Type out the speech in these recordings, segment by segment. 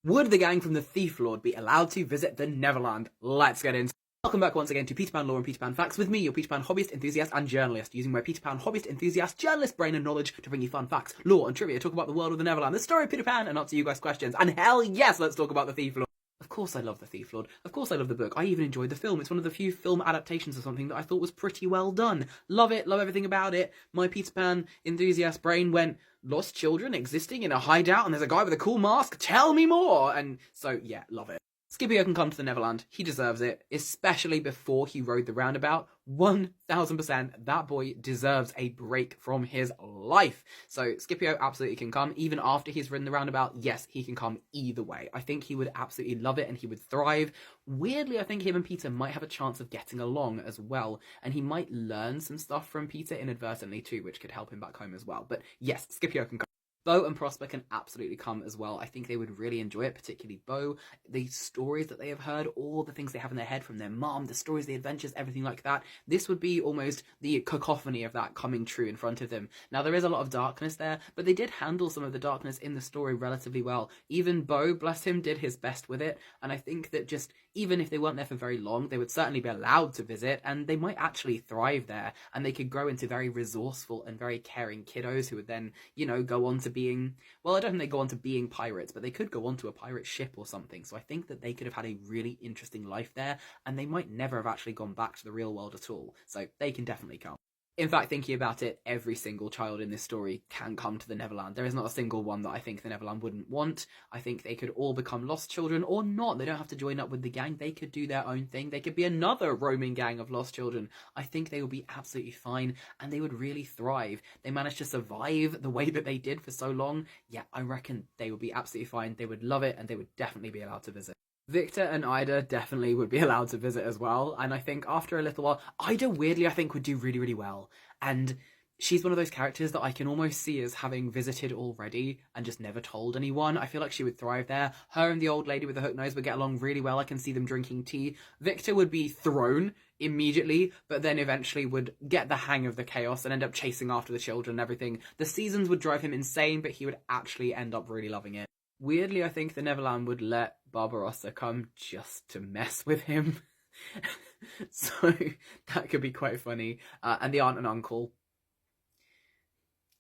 Would the gang from the Thief Lord be allowed to visit the Neverland? Let's get into it. Welcome back once again to PeterPanLore and PeterPanFacts with me, your Peter Pan hobbyist, enthusiast, and journalist, using my Peter Pan hobbyist, enthusiast, journalist brain and knowledge to bring you fun facts, lore, and trivia, talk about the world of the Neverland, the story of Peter Pan, and answer you guys' questions. And hell yes, let's talk about the Thief Lord. Of course I love the Thief Lord. Of course I love the book. I even enjoyed the film. It's one of the few film adaptations of something that I thought was pretty well done. Love it, love everything about it. My Peter Pan enthusiast brain went, lost children existing in a hideout and there's a guy with a cool mask? Tell me more! And so, yeah, love it. Scipio can come to the Neverland. He deserves it, especially before he rode the roundabout. 1000%, that boy deserves a break from his life. So Scipio absolutely can come. Even after he's ridden the roundabout, yes, he can come either way. I think he would absolutely love it and he would thrive. Weirdly, I think him and Peter might have a chance of getting along as well. And he might learn some stuff from Peter inadvertently too, which could help him back home as well. But yes, Scipio can come. Bo and Prosper can absolutely come as well. I think they would really enjoy it, particularly Bo. The stories that they have heard, all the things they have in their head from their mom, the stories, the adventures, everything like that. This would be almost the cacophony of that coming true in front of them. Now, there is a lot of darkness there, but they did handle some of the darkness in the story relatively well. Even Bo, bless him, did his best with it. And I think that just, even if they weren't there for very long, they would certainly be allowed to visit, and they might actually thrive there. And they could grow into very resourceful and very caring kiddos who would then, you know, go on to being, well, I don't think they go on to being pirates, but they could go on to a pirate ship or something. So I think that they could have had a really interesting life there, and they might never have actually gone back to the real world at all. So they can definitely come. In fact, thinking about it, every single child in this story can come to the Neverland. There is not a single one that I think the Neverland wouldn't want. I think they could all become lost children or not. They don't have to join up with the gang. They could do their own thing. They could be another roaming gang of lost children. I think they would be absolutely fine and they would really thrive. They managed to survive the way that they did for so long. Yeah, I reckon they would be absolutely fine. They would love it and they would definitely be allowed to visit. Victor and Ida definitely would be allowed to visit as well, and I think after a little while, Ida weirdly I think would do really, really well, and she's one of those characters that I can almost see as having visited already and just never told anyone. I feel like she would thrive there. Her and the old lady with the hook nose would get along really well. I can see them drinking tea. Victor would be thrown immediately, but then eventually would get the hang of the chaos and end up chasing after the children and everything. The seasons would drive him insane, but he would actually end up really loving it. Weirdly, I think the Neverland would let Barbarossa come just to mess with him. So that could be quite funny. And the aunt and uncle,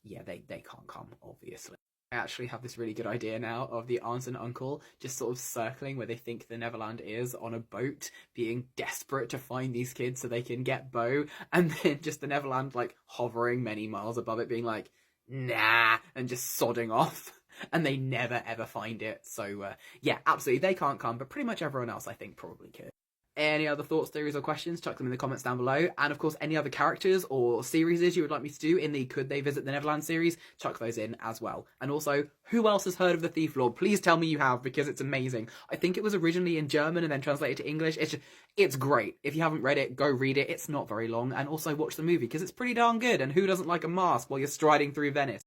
yeah, they can't come, obviously. I actually have this really good idea now of the aunt and uncle just sort of circling where they think the Neverland is on a boat, being desperate to find these kids so they can get Bo, and then just the Neverland like hovering many miles above it being like, nah, and just sodding off. And they never ever find it. So yeah, absolutely, they can't come, but pretty much everyone else I think probably could. Any other thoughts, theories, or questions, chuck them in the comments down below. And of course, any other characters or series you would like me to do in the Could They Visit the Neverland series, chuck those in as well. And also, who else has heard of the Thief Lord? Please tell me you have, because it's amazing. I think it was originally in German and then translated to English. It's great. If you haven't read it, go read it. It's not very long. And also watch the movie, because it's pretty darn good. And who doesn't like a mask while you're striding through Venice?